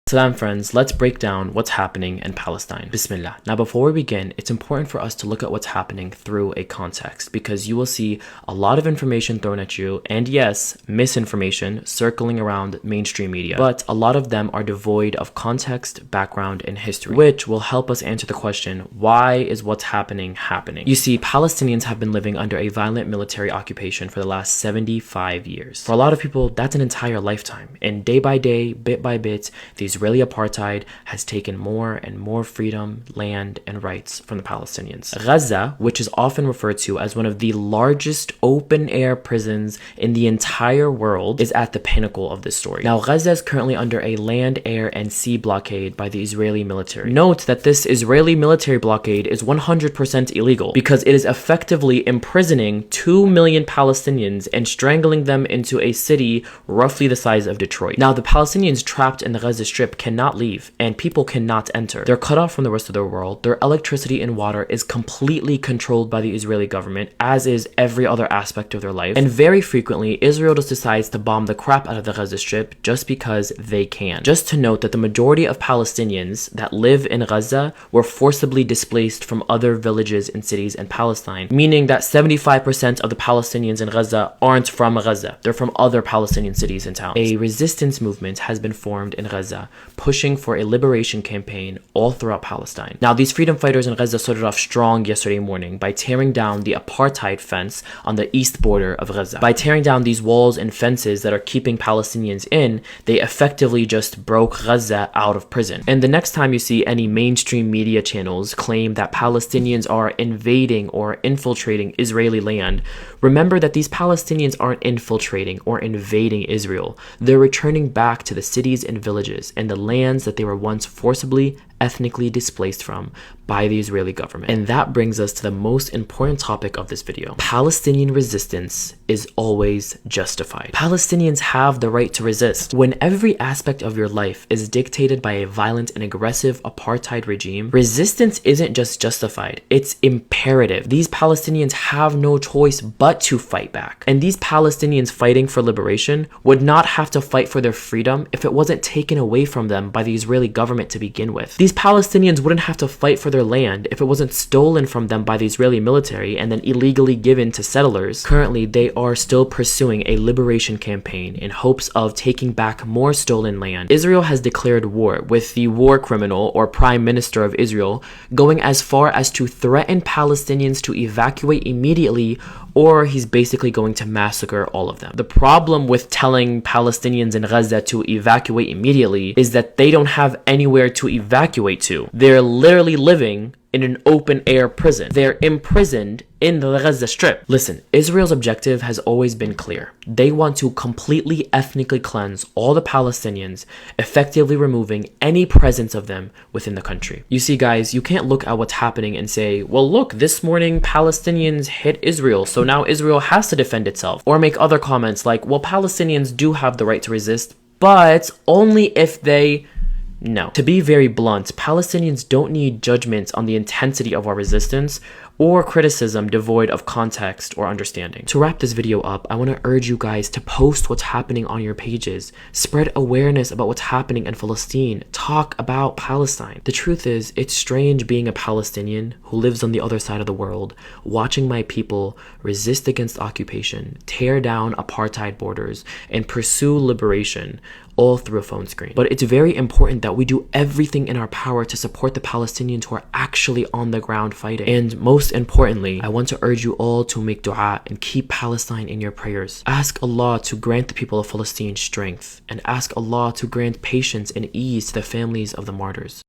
Salam friends, let's break down what's happening in Palestine. Bismillah. Now before we begin, it's important for us to look at what's happening through a context because you will see a lot of information thrown at you and yes, misinformation circling around mainstream media, but a lot of them are devoid of context, background, and history, which will help us answer the question, why is what's happening? You see, Palestinians have been living under a violent military occupation for the last 75 years. For a lot of people, that's an entire lifetime, and day by day, bit by bit, the Israeli apartheid has taken more and more freedom, land, and rights from the Palestinians. Gaza, which is often referred to as one of the largest open-air prisons in the entire world, is at the pinnacle of this story. Now, Gaza is currently under a land, air, and sea blockade by the Israeli military. Note that this Israeli military blockade is 100% illegal because it is effectively imprisoning 2 million Palestinians and strangling them into a city roughly the size of Detroit. Now, the Palestinians trapped in the Gaza Strip cannot leave and people cannot enter. They're cut off from the rest of the world. Their electricity and water is completely controlled by the Israeli government, as is every other aspect of their life. And very frequently, Israel just decides to bomb the crap out of the Gaza Strip just because they can. Just to note that the majority of Palestinians that live in Gaza were forcibly displaced from other villages and cities in Palestine, meaning that 75% of the Palestinians in Gaza aren't from Gaza. They're from other Palestinian cities and towns. A resistance movement has been formed in Gaza, pushing for a liberation campaign all throughout Palestine. Now, these freedom fighters in Gaza started off strong yesterday morning by tearing down the apartheid fence on the east border of Gaza. By tearing down these walls and fences that are keeping Palestinians in, they effectively just broke Gaza out of prison. And the next time you see any mainstream media channels claim that Palestinians are invading or infiltrating Israeli land, remember that these Palestinians aren't infiltrating or invading Israel. They're returning back to the cities and villages and the lands that they were once forcibly ethnically displaced from by the Israeli government. And that brings us to the most important topic of this video. Palestinian resistance is always justified. Palestinians have the right to resist. When every aspect of your life is dictated by a violent and aggressive apartheid regime, resistance isn't just justified, it's imperative. These Palestinians have no choice but to fight back. And these Palestinians fighting for liberation would not have to fight for their freedom if it wasn't taken away from them by the Israeli government to begin with. These Palestinians wouldn't have to fight for their land if it wasn't stolen from them by the Israeli military and then illegally given to settlers. Currently, they are still pursuing a liberation campaign in hopes of taking back more stolen land. Israel has declared war, with the war criminal or prime minister of Israel going as far as to threaten Palestinians to evacuate immediately, or he's basically going to massacre all of them. The problem with telling Palestinians in Gaza to evacuate immediately is that they don't have anywhere to evacuate to. They're literally living in an open-air prison. They're imprisoned in the Gaza Strip. Listen, Israel's objective has always been clear. They want to completely ethnically cleanse all the Palestinians, effectively removing any presence of them within the country. You see, guys, you can't look at what's happening and say, well, look, this morning Palestinians hit Israel, so now Israel has to defend itself. Or make other comments like, well, Palestinians do have the right to resist, but only if they... No. To be very blunt, Palestinians don't need judgments on the intensity of our resistance or criticism devoid of context or understanding. To wrap this video up, I want to urge you guys to post what's happening on your pages. Spread awareness about what's happening in Palestine. Talk about Palestine. The truth is, it's strange being a Palestinian who lives on the other side of the world, watching my people resist against occupation, tear down apartheid borders, and pursue liberation, all through a phone screen. But it's very important that we do everything in our power to support the Palestinians who are actually on the ground fighting. And most importantly, I want to urge you all to make dua and keep Palestine in your prayers. Ask Allah to grant the people of Palestine strength, and ask Allah to grant patience and ease to the families of the martyrs.